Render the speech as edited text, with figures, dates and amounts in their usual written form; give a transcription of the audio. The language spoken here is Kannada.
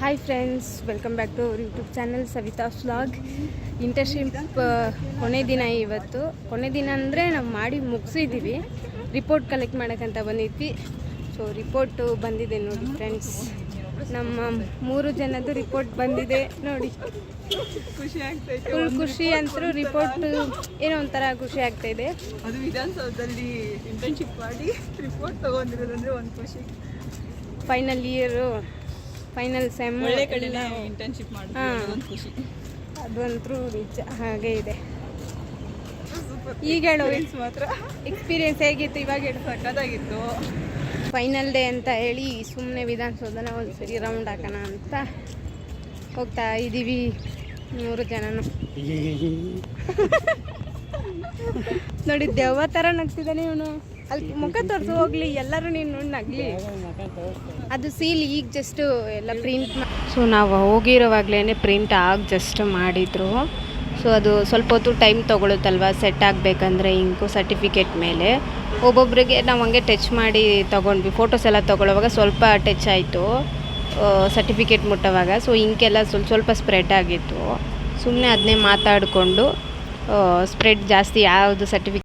Hi friends, welcome back to our YouTube channel Savitha's vlog. Internship ಕೊನೆ ದಿನ ಇವತ್ತು. ಕೊನೆ ದಿನ ಅಂದರೆ ನಾವು ಮಾಡಿ ಮುಗಿಸಿದ್ದೀವಿ. ರಿಪೋರ್ಟ್ ಕಲೆಕ್ಟ್ ಮಾಡೋಕ್ಕಂತ ಬಂದಿದ್ವಿ. ಸೊ ರಿಪೋರ್ಟು ಬಂದಿದೆ ನೋಡಿ ಫ್ರೆಂಡ್ಸ್. ನಮ್ಮ 3 ಜನದ್ದು ರಿಪೋರ್ಟ್ ಬಂದಿದೆ ನೋಡಿ. ಖುಷಿ ಆಗ್ತೈತೆ. ಫುಲ್ ಖುಷಿ ಅಂತೂ. ರಿಪೋರ್ಟ್ ಏನೋ ಒಂಥರ ಖುಷಿ ಆಗ್ತಾಯಿದೆ. ಅದು ವಿಧಾನಸೌಧದಲ್ಲಿ ಇಂಟರ್ನ್ಶಿಪ್ ಮಾಡಿ ರಿಪೋರ್ಟ್ ತೊಗೊಂಡಿರೋದಂದ್ರೆ ಒಂದು ಖುಷಿ. ಫೈನಲ್ ಇಯರು, ಫೈನಲ್ ಸೆಮ್, ಒಳ್ಳೆ ಕಡೆನೇ ಇಂಟರ್ನ್ಶಿಪ್ ಮಾಡಿದ್ರೆ ಒಂದು ಖುಷಿ. ಅದಂತೂ ನಿಜ ಹಾಗೆ ಇದೆ. ಸೂಪರ್. ಈಗ ಹೇಳೋ ಮಾತ್ರ ಎಕ್ಸ್ಪೀರಿಯನ್ಸ್ ಹೇಗಿತ್ತು? ಇವಾಗ ಹೇಳು. ಸಕ್ಕತ್ತಾಗಿತ್ತು. ಫೈನಲ್ ಡೇ ಅಂತ ಹೇಳಿ ಸುಮ್ಮನೆ ವಿಧಾನಸೌಧನ ಒಂದು ಸರಿ ರೌಂಡ್ ಹಾಕೋಣ ಅಂತ ಹೋಗ್ತಾ ಇದ್ದೀವಿ 3 ಜನನು. ನೋಡಿ ದೆವ್ವ ಥರ ನಗ್ತಿದ್ದಾನೆ ಇವನು. ಅಲ್ಲಿ ಮುಖ ತೋರಿಸು ಹೋಗ್ಲಿ, ಎಲ್ಲರೂ ನೀನು ನೋಡಿ ನಗ್ಲಿ. ಅದು ಸೀಲ್ ಈಗ ಜಸ್ಟ್ ಎಲ್ಲ ಪ್ರಿಂಟ್. ಸೊ ನಾವು ಹೋಗಿರೋವಾಗಲೇ ಪ್ರಿಂಟ್ ಆಗಿ ಜಸ್ಟ್ ಮಾಡಿದರು. ಸೊ ಅದು ಸ್ವಲ್ಪ ಹೊತ್ತು ಟೈಮ್ ತೊಗೊಳುತ್ತಲ್ವ ಸೆಟ್ ಆಗಬೇಕಂದ್ರೆ ಇಂಕು ಸರ್ಟಿಫಿಕೇಟ್ ಮೇಲೆ. ಒಬ್ಬೊಬ್ಬರಿಗೆ ನಾವು ಹಂಗೆ ಟಚ್ ಮಾಡಿ ತೊಗೊಂಡ್ವಿ. ಫೋಟೋಸ್ ಎಲ್ಲ ತೊಗೊಳ್ಳೋವಾಗ ಸ್ವಲ್ಪ ಟಚ್ ಆಯಿತು ಸರ್ಟಿಫಿಕೇಟ್ ಮುಟ್ಟೋವಾಗ. ಸೊ ಇಂಕೆಲ್ಲ ಸ್ವಲ್ಪ ಸ್ಪ್ರೆಡ್ ಆಗಿತ್ತು. ಸುಮ್ಮನೆ ಅದನ್ನೇ ಮಾತಾಡಿಕೊಂಡು ಸ್ಪ್ರೆಡ್ ಜಾಸ್ತಿ ಯಾವುದು ಸರ್ಟಿಫಿಕೇಟ್